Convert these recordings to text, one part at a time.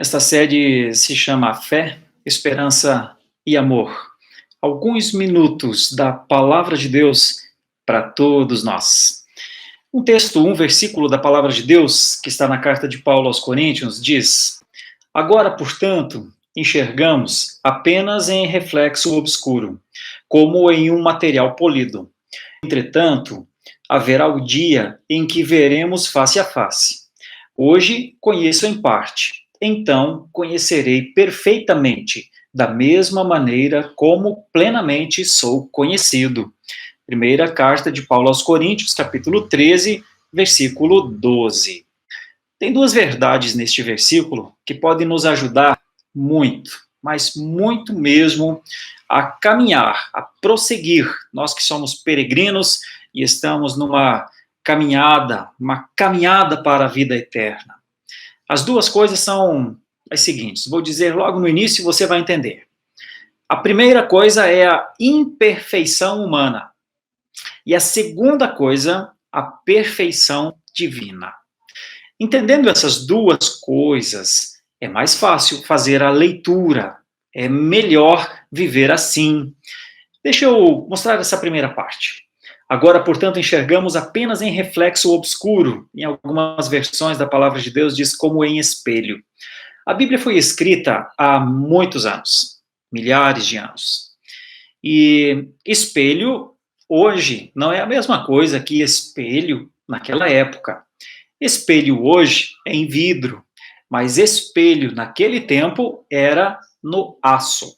Esta série se chama Fé, Esperança e Amor. Alguns minutos da Palavra de Deus para todos nós. Um versículo da Palavra de Deus, que está na carta de Paulo aos Coríntios, diz: Agora, portanto, enxergamos apenas em reflexo obscuro, como em um material polido. Entretanto, haverá o dia em que veremos face a face. Hoje conheço em parte, então conhecerei perfeitamente, da mesma maneira como plenamente sou conhecido. Primeira carta de Paulo aos Coríntios, capítulo 13, versículo 12. Tem duas verdades neste versículo que podem nos ajudar muito, mas muito mesmo, a caminhar, a prosseguir. Nós que somos peregrinos e estamos numa uma caminhada para a vida eterna. As duas coisas são as seguintes, vou dizer logo no início e você vai entender. A primeira coisa é a imperfeição humana. E a segunda coisa, a perfeição divina. Entendendo essas duas coisas, é mais fácil fazer a leitura, é melhor viver assim. Deixa eu mostrar essa primeira parte. Agora, portanto, enxergamos apenas em reflexo obscuro. Em algumas versões da Palavra de Deus diz como em espelho. A Bíblia foi escrita há muitos anos, milhares de anos. E espelho, hoje, não é a mesma coisa que espelho naquela época. Espelho hoje é em vidro, mas espelho naquele tempo era no aço.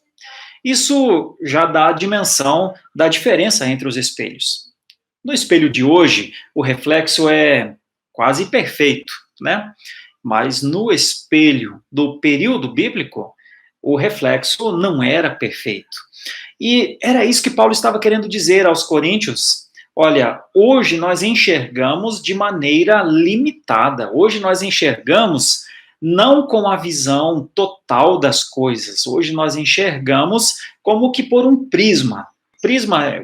Isso já dá a dimensão da diferença entre os espelhos. No espelho de hoje, o reflexo é quase perfeito, né? Mas no espelho do período bíblico, o reflexo não era perfeito. E era isso que Paulo estava querendo dizer aos coríntios. Olha, hoje nós enxergamos de maneira limitada. Hoje nós enxergamos não com a visão total das coisas. Hoje nós enxergamos como que por um prisma. Prisma é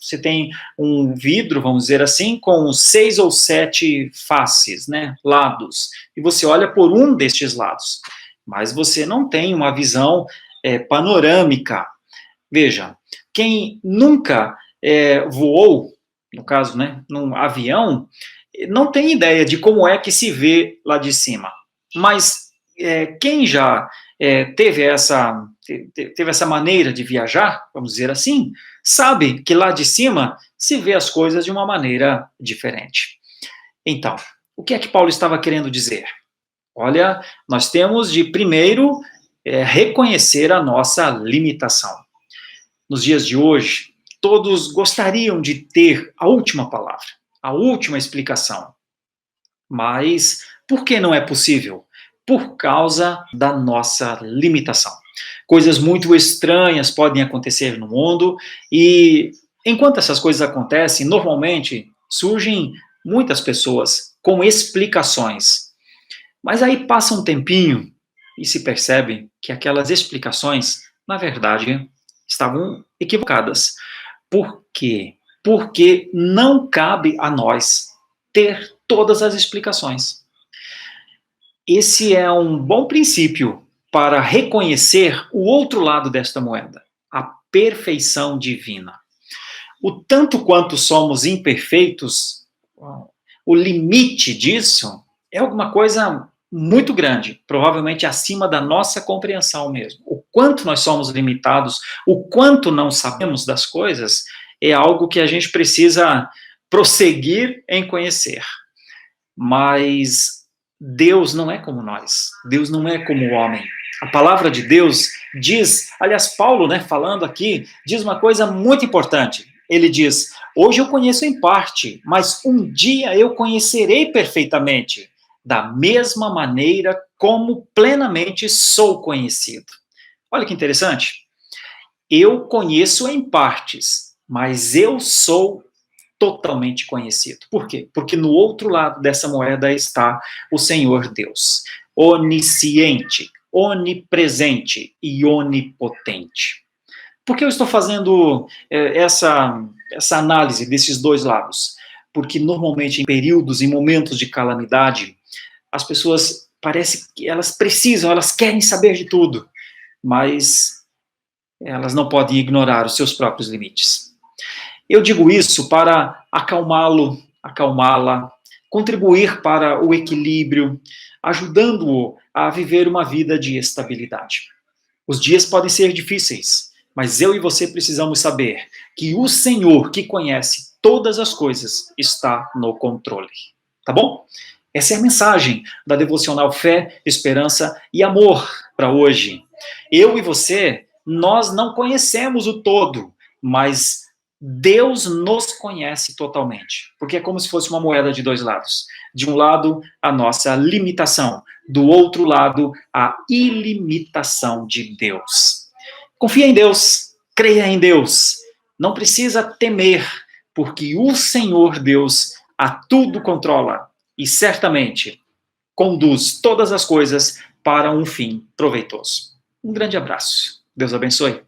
você tem um vidro, vamos dizer assim, com 6 ou 7 faces, né, lados, e você olha por um destes lados, mas você não tem uma visão panorâmica. Veja, quem nunca voou, no caso, né, num avião, não tem ideia de como é que se vê lá de cima, mas quem já teve essa maneira de viajar, vamos dizer assim, sabe que lá de cima se vê as coisas de uma maneira diferente. Então, o que é que Paulo estava querendo dizer? Olha, nós temos de primeiro reconhecer a nossa limitação. Nos dias de hoje, todos gostariam de ter a última palavra, a última explicação. Mas por que não é possível? Por causa da nossa limitação. Coisas muito estranhas podem acontecer no mundo e, enquanto essas coisas acontecem, normalmente surgem muitas pessoas com explicações. Mas aí passa um tempinho e se percebe que aquelas explicações, na verdade, estavam equivocadas. Por quê? Porque não cabe a nós ter todas as explicações. Esse é um bom princípio para reconhecer o outro lado desta moeda, a perfeição divina. O tanto quanto somos imperfeitos, o limite disso é alguma coisa muito grande, provavelmente acima da nossa compreensão mesmo. O quanto nós somos limitados, o quanto não sabemos das coisas, é algo que a gente precisa prosseguir em conhecer. Mas Deus não é como nós, Deus não é como o homem. A palavra de Deus diz, aliás, Paulo, né, falando aqui, diz uma coisa muito importante. Ele diz, hoje eu conheço em parte, mas um dia eu conhecerei perfeitamente, da mesma maneira como plenamente sou conhecido. Olha que interessante. Eu conheço em partes, mas eu sou totalmente conhecido. Por quê? Porque no outro lado dessa moeda está o Senhor Deus, onisciente, onipresente e onipotente. Por que eu estou fazendo essa análise desses dois lados? Porque normalmente em períodos, em momentos de calamidade, as pessoas parece que elas precisam, elas querem saber de tudo, mas elas não podem ignorar os seus próprios limites. Eu digo isso para acalmá-lo, acalmá-la, contribuir para o equilíbrio, ajudando-o a viver uma vida de estabilidade. Os dias podem ser difíceis, mas eu e você precisamos saber que o Senhor, que conhece todas as coisas, está no controle. Tá bom? Essa é a mensagem da devocional Fé, Esperança e Amor para hoje. Eu e você, nós não conhecemos o todo, mas Deus nos conhece totalmente, porque é como se fosse uma moeda de dois lados. De um lado, a nossa limitação, do outro lado, a ilimitação de Deus. Confia em Deus, creia em Deus, não precisa temer, porque o Senhor Deus a tudo controla e certamente conduz todas as coisas para um fim proveitoso. Um grande abraço. Deus abençoe.